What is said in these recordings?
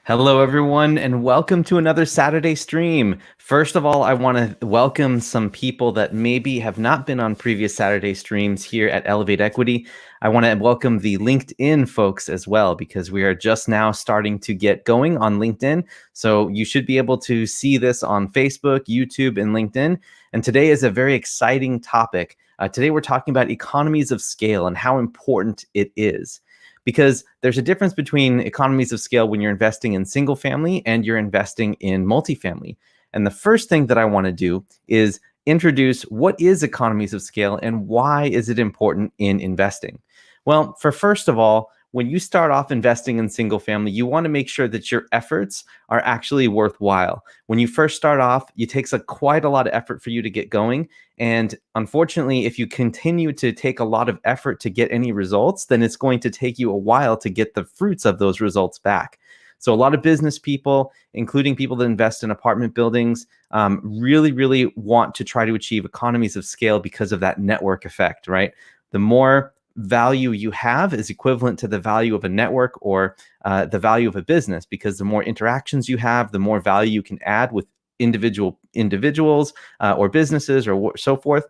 Hello, everyone, and welcome to another Saturday stream. First of all, I want to welcome some people that maybe have not been on previous Saturday streams here at Elevate Equity. I want to welcome the LinkedIn folks as well, because we are just now starting to get going on LinkedIn. So you should be able to see this on Facebook, YouTube, and LinkedIn. And today is a very exciting topic. Today, we're talking about economies of scale and how important it is. Because there's a difference between economies of scale when you're investing in single family and you're investing in multifamily. And the first thing that I want to do is introduce what is economies of scale and why is it important in investing. Well, first of all, when you start off investing in single family, you want to make sure that your efforts are actually worthwhile. When you first start off, it takes quite a lot of effort for you to get going. And unfortunately, if you continue to take a lot of effort to get any results, then it's going to take you a while to get the fruits of those results back. So a lot of business people, including people that invest in apartment buildings, really want to try to achieve economies of scale because of that network effect, right? The more value you have is equivalent to the value of a network or the value of a business, because the more interactions you have, the more value you can add with individuals or businesses or so forth.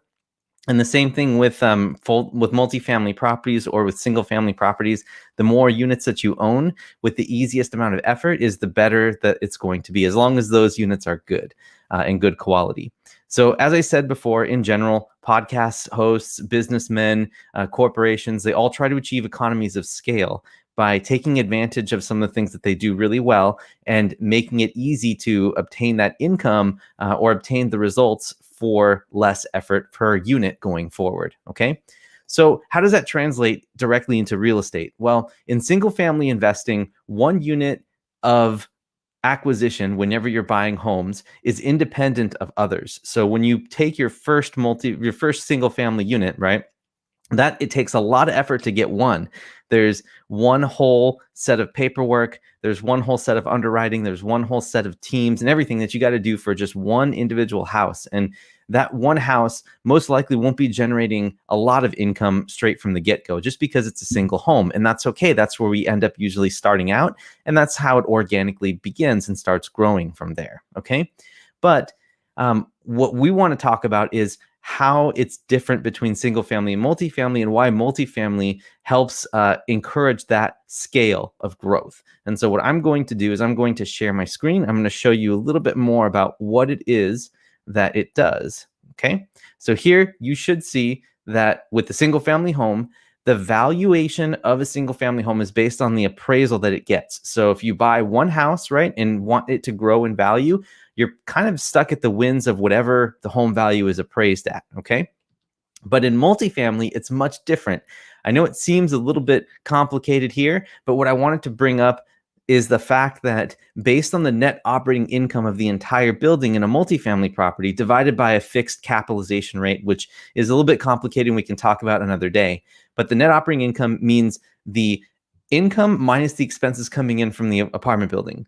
And the same thing with multifamily properties or with single family properties. The more units that you own with the easiest amount of effort is the better that it's going to be, as long as those units are good and good quality. So as I said before, in general, podcast hosts, businessmen, corporations, they all try to achieve economies of scale by taking advantage of some of the things that they do really well and making it easy to obtain that income or obtain the results for less effort per unit going forward, okay? So how does that translate directly into real estate? Well, in single family investing, one unit of acquisition whenever you're buying homes is independent of others. So when you take your first single family unit, right? That it takes a lot of effort to get one. There's one whole set of paperwork, there's one whole set of underwriting, there's one whole set of teams and everything that you got to do for just one individual house. And that one house most likely won't be generating a lot of income straight from the get-go, just because it's a single home. And that's okay. That's where we end up usually starting out. And that's how it organically begins and starts growing from there. Okay. But what we want to talk about is how it's different between single family and multifamily, and why multifamily helps encourage that scale of growth. And so what I'm going to do is I'm going to share my screen. I'm going to show you a little bit more about what it is that it does. Okay, so here you should see that with the single family home, the valuation of a single family home is based on the appraisal that it gets. So if you buy one house, right, and want it to grow in value, you're kind of stuck at the whims of whatever the home value is appraised at, okay? But in multifamily, it's much different. I know it seems a little bit complicated here, but what I wanted to bring up is the fact that based on the net operating income of the entire building in a multifamily property divided by a fixed capitalization rate, which is a little bit complicated and we can talk about another day. But the net operating income means the income minus the expenses coming in from the apartment building.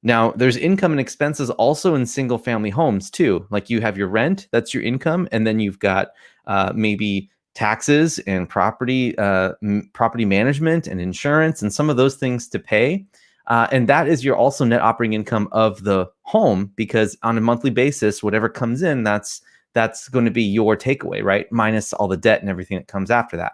Now, there's income and expenses also in single family homes too. Like you have your rent, that's your income. And then you've got maybe taxes and property management and insurance and some of those things to pay. And that is your also net operating income of the home, because on a monthly basis, whatever comes in, that's going to be your takeaway, right? Minus all the debt and everything that comes after that.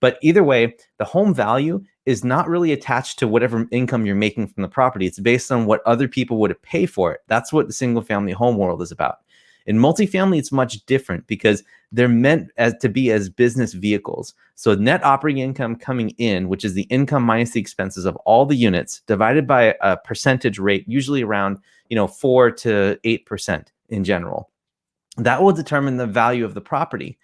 But either way, the home value is not really attached to whatever income you're making from the property. It's based on what other people would pay for it. That's what the single family home world is about. In multifamily, it's much different because they're meant to be as business vehicles. So net operating income coming in, which is the income minus the expenses of all the units, divided by a percentage rate, usually around 4 to 8% in general. That will determine the value of the property.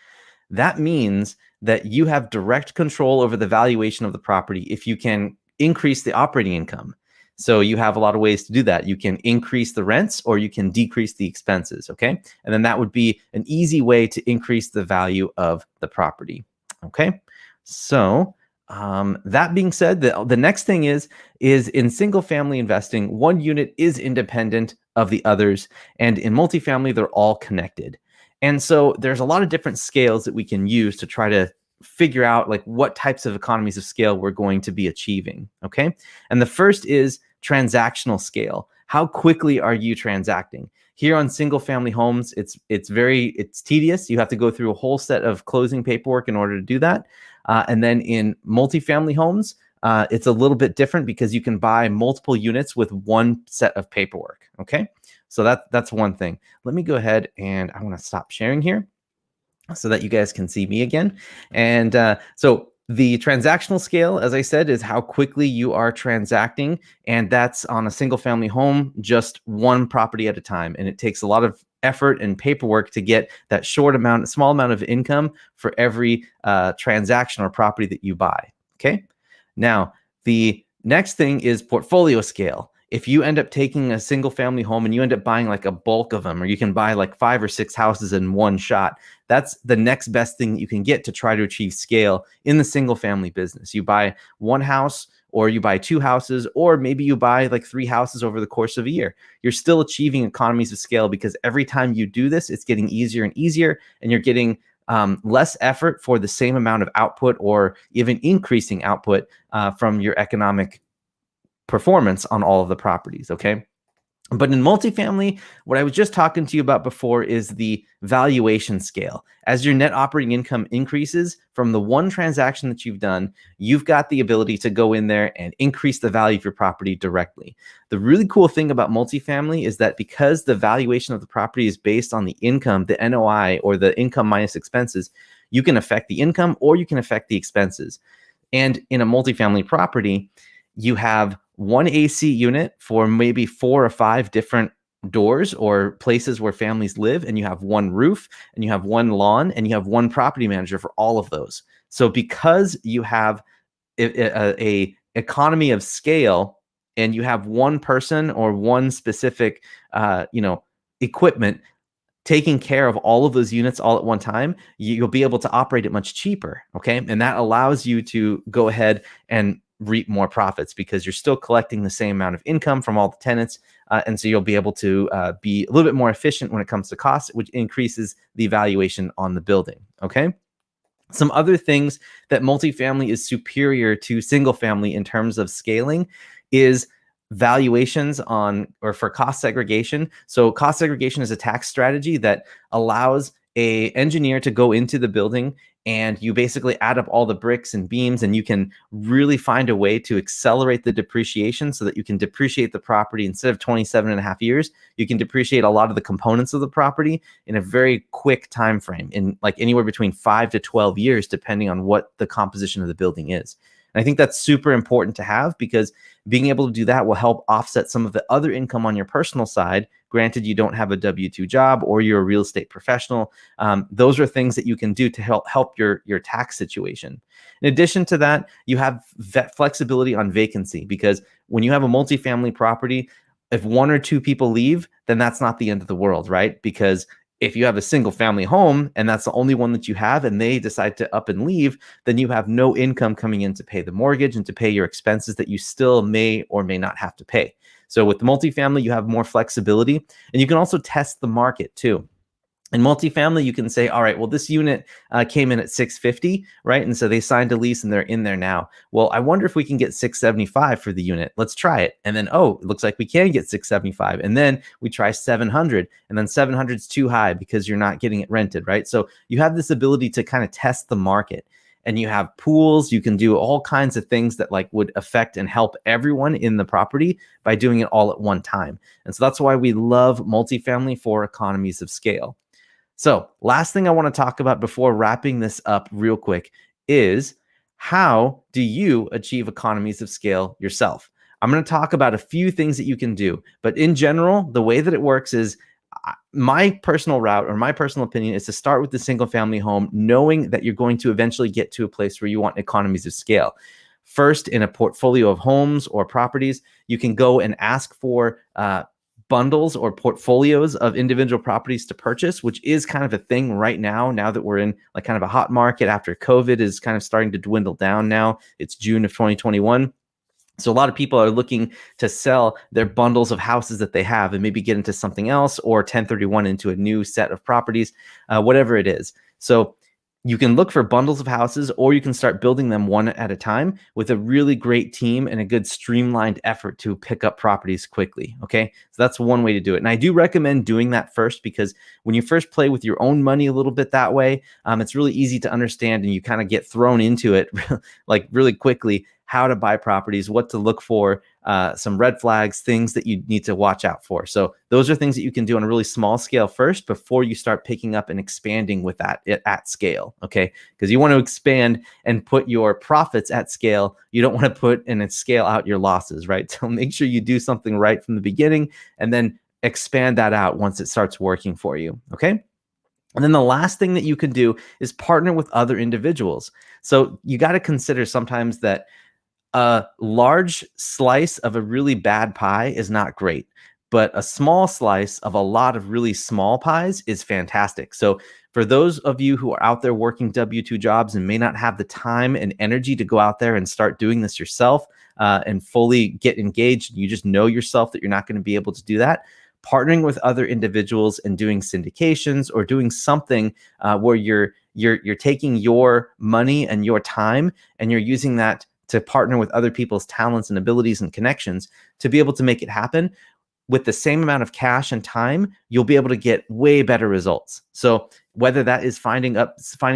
That means that you have direct control over the valuation of the property if you can increase the operating income. So you have a lot of ways to do that. You can increase the rents or you can decrease the expenses, okay? And then that would be an easy way to increase the value of the property, okay? So that being said, the next thing is in single family investing, one unit is independent of the others, and in multifamily, they're all connected. And so there's a lot of different scales that we can use to try to figure out like what types of economies of scale we're going to be achieving, okay? And the first is transactional scale. How quickly are you transacting? Here on single family homes, it's tedious. You have to go through a whole set of closing paperwork in order to do that. And then in multifamily homes, it's a little bit different because you can buy multiple units with one set of paperwork. Okay, so that's one thing. Let me go ahead and I want to stop sharing here so that you guys can see me again. And so the transactional scale, as I said, is how quickly you are transacting. And that's on a single family home, just one property at a time. And it takes a lot of effort and paperwork to get that small amount of income for every transaction or property that you buy. Okay. Now, the next thing is portfolio scale. If you end up taking a single family home and you end up buying like a bulk of them, or you can buy like 5 or 6 houses in one shot, that's the next best thing you can get to try to achieve scale in the single family business. You buy one house, or you buy 2 houses, or maybe you buy like 3 houses over the course of a year. You're still achieving economies of scale because every time you do this, it's getting easier and easier, and you're getting less effort for the same amount of output, or even increasing output from your economic performance on all of the properties. Okay. But in multifamily, what I was just talking to you about before is the valuation scale. As your net operating income increases from the one transaction that you've done, you've got the ability to go in there and increase the value of your property directly. The really cool thing about multifamily is that because the valuation of the property is based on the income, the NOI, or the income minus expenses, you can affect the income or you can affect the expenses. And in a multifamily property, you have one AC unit for maybe 4 or 5 different doors or places where families live, and you have one roof, and you have one lawn, and you have one property manager for all of those. So because you have a economy of scale, and you have one person or one specific equipment taking care of all of those units all at one time, you'll be able to operate it much cheaper. Okay. And that allows you to go ahead and reap more profits because you're still collecting the same amount of income from all the tenants. And so you'll be able to be a little bit more efficient when it comes to costs, which increases the valuation on the building. Okay. Some other things that multifamily is superior to single family in terms of scaling is valuations on, or for cost segregation. So cost segregation is a tax strategy that allows a engineer to go into the building, and you basically add up all the bricks and beams, and you can really find a way to accelerate the depreciation so that you can depreciate the property instead of 27 and a half years. You can depreciate a lot of the components of the property in a very quick time frame, in like anywhere between 5 to 12 years, depending on what the composition of the building is. And I think that's super important to have, because being able to do that will help offset some of the other income on your personal side. Granted, you don't have a W-2 job or you're a real estate professional. Those are things that you can do to help your tax situation. In addition to that, you have flexibility on vacancy, because when you have a multifamily property, if 1 or 2 people leave, then that's not the end of the world, right? Because if you have a single family home and that's the only one that you have, and they decide to up and leave, then you have no income coming in to pay the mortgage and to pay your expenses that you still may or may not have to pay. So with the multifamily, you have more flexibility, and you can also test the market too. In multifamily, you can say, all right, well, this unit came in at 650, right? And so they signed a lease and they're in there now. Well, I wonder if we can get 675 for the unit. Let's try it. And then, oh, it looks like we can get 675. And then we try 700, and then 700 is too high because you're not getting it rented, right? So you have this ability to kind of test the market. And you have pools. You can do all kinds of things that like would affect and help everyone in the property by doing it all at one time. And so that's why we love multifamily, for economies of scale. So last thing I want to talk about before wrapping this up real quick is, how do you achieve economies of scale yourself? I'm going to talk about a few things that you can do, but in general, the way that it works is, my personal route, or my personal opinion, is to start with the single family home, knowing that you're going to eventually get to a place where you want economies of scale. First, in a portfolio of homes or properties, you can go and ask for bundles or portfolios of individual properties to purchase, which is kind of a thing right now that we're in like kind of a hot market after COVID is kind of starting to dwindle down now. It's June of 2021. So a lot of people are looking to sell their bundles of houses that they have and maybe get into something else, or 1031 into a new set of properties, whatever it is. So You can look for bundles of houses, or you can start building them one at a time with a really great team and a good streamlined effort to pick up properties quickly. Okay. So that's one way to do it. And I do recommend doing that first, because when you first play with your own money a little bit that way, it's really easy to understand, and you kind of get thrown into it like really quickly, how to buy properties, what to look for, some red flags, things that you need to watch out for. So those are things that you can do on a really small scale first before you start picking up and expanding with that at scale. Okay. Because you want to expand and put your profits at scale. You don't want to put in and scale out your losses, right? So make sure you do something right from the beginning, and then expand that out once it starts working for you. Okay. And then the last thing that you can do is partner with other individuals. So you got to consider sometimes that a large slice of a really bad pie is not great, but a small slice of a lot of really small pies is fantastic. So for those of you who are out there working W-2 jobs and may not have the time and energy to go out there and start doing this yourself, and fully get engaged, you just know yourself that you're not going to be able to do that. Partnering with other individuals and doing syndications, or doing something where you're taking your money and your time, and you're using that to partner with other people's talents and abilities and connections to be able to make it happen with the same amount of cash and time, you'll be able to get way better results. So whether that is finding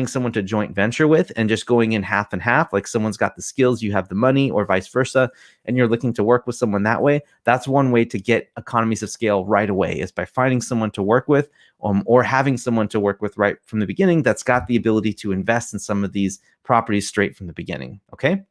someone to joint venture with and just going in half and half, like someone's got the skills, you have the money, or vice versa, and you're looking to work with someone that way, that's one way to get economies of scale right away, is by finding someone to work with, or having someone to work with right from the beginning that's got the ability to invest in some of these properties straight from the beginning. Okay.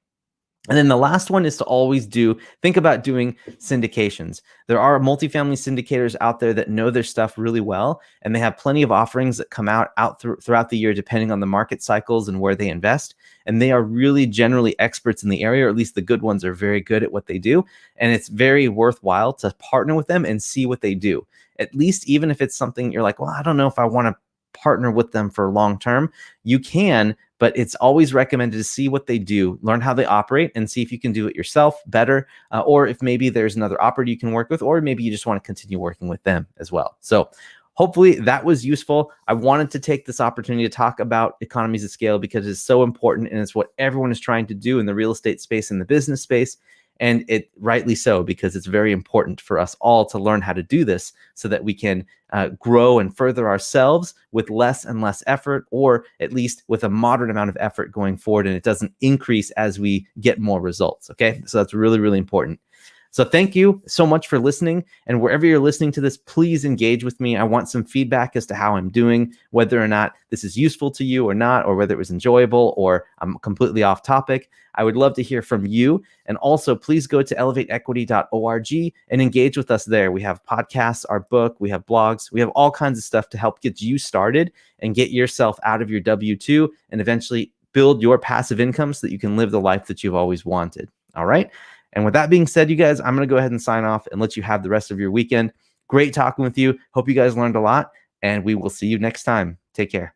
And then the last one is to always think about doing syndications. There are multifamily syndicators out there that know their stuff really well, and they have plenty of offerings that come out throughout the year, depending on the market cycles and where they invest. And they are really generally experts in the area, or at least the good ones are very good at what they do. And it's very worthwhile to partner with them and see what they do. At least, even if it's something you're like, well, I don't know if I want to partner with them for long term, you can, but it's always recommended to see what they do, learn how they operate, and see if you can do it yourself better, or if maybe there's another operator you can work with, or maybe you just want to continue working with them as well. So hopefully that was useful. I wanted to take this opportunity to talk about economies of scale because it's so important, and it's what everyone is trying to do in the real estate space and the business space. And it rightly so, because it's very important for us all to learn how to do this so that we can grow and further ourselves with less and less effort, or at least with a moderate amount of effort going forward, and it doesn't increase as we get more results. Okay, so that's really, really important. So thank you so much for listening. And wherever you're listening to this, please engage with me. I want some feedback as to how I'm doing, whether or not this is useful to you or not, or whether it was enjoyable or I'm completely off topic. I would love to hear from you. And also, please go to elevateequity.org and engage with us there. We have podcasts, our book, we have blogs, we have all kinds of stuff to help get you started and get yourself out of your W-2 and eventually build your passive income so that you can live the life that you've always wanted. All right. And with that being said, you guys, I'm going to go ahead and sign off and let you have the rest of your weekend. Great talking with you. Hope you guys learned a lot, and we will see you next time. Take care.